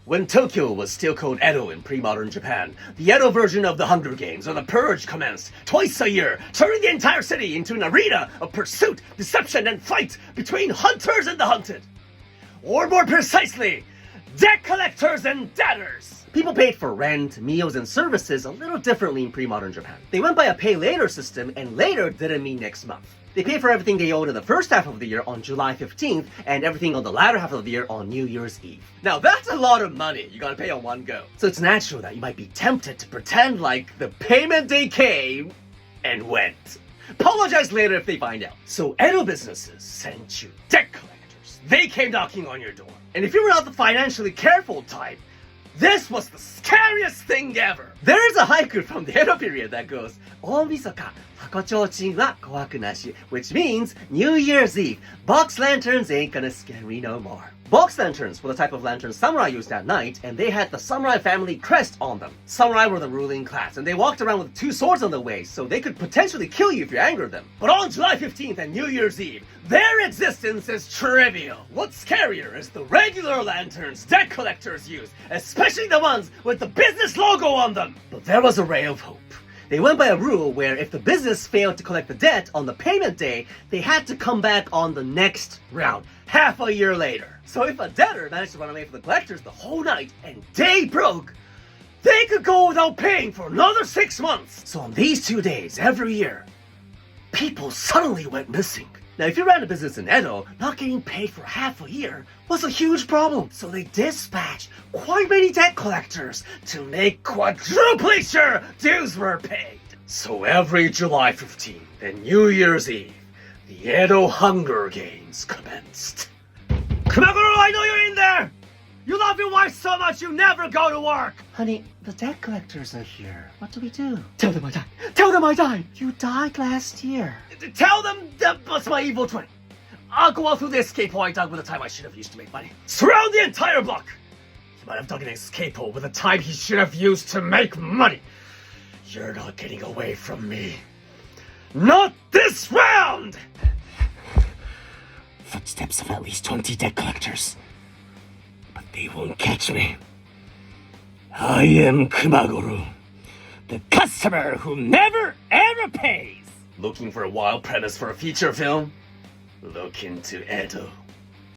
When Tokyo was still called Edo in pre-modern Japan, the Edo version of the Hunger Games, or the Purge, commenced twice a year, turning the entire city into an arena of pursuit, deception, and fight between hunters and the hunted. Or more precisely, debt collectors and debtors. People paid for rent, meals, and services a little differently in pre-modern Japan. They went by a pay-later system, and later didn't mean next month. They pay for everything they owed in the first half of the year on July 15th, and everything on the latter half of the year on New Year's Eve. Now that's a lot of money you gotta pay on one go. So it's natural that you might be tempted to pretend like the payment day came and went. Apologize later if they find out. So Edo businesses sent you debt collectors. They came knocking on your door. And if you were not the financially careful type, this was the scariest thing ever. There is a haiku from the Edo period that goes, "Omisoka, hakochouchin wa kowaku nashi," which means New Year's Eve, box lanterns ain't gonna scare me no more. Box lanterns were the type of lanterns samurai used at night, and they had the samurai family crest on them. Samurai were the ruling class, and they walked around with 2 swords on their waist, so they could potentially kill you if you angered them. But on July 15th and New Year's Eve, their existence is trivial. What's scarier is the regular lanterns debt collectors use, especially the ones with the business logo on them. But there was a ray of hope. They went by a rule where if the business failed to collect the debt on the payment day, they had to come back on the next round, half a year later. So if a debtor managed to run away from the collectors the whole night and day broke, they could go without paying for another 6 months. So on these 2 days every year, people suddenly went missing. Now, if you ran a business in Edo, not getting paid for half a year was a huge problem. So they dispatched quite many debt collectors to make quadruply sure dues were paid. So every July 15th and New Year's Eve, the Edo Hunger Games commenced. Kumagoro, I know you're in there! You love your wife so much you never go to work! Honey, the debt collectors are here. What do we do? Tell them I died. Tell them I died! You died last year. Tell them that was my evil twin. I'll go out through the escape hole I dug with the time I should have used to make money. Surround the entire block! He might have dug an escape hole with the time he should have used to make money. You're not getting away from me. Not this round! Footsteps of at least 20 debt collectors. But they won't catch me. I am Kumagoro, the customer who never ever pays. Looking for a wild premise for a feature film? Look into Edo.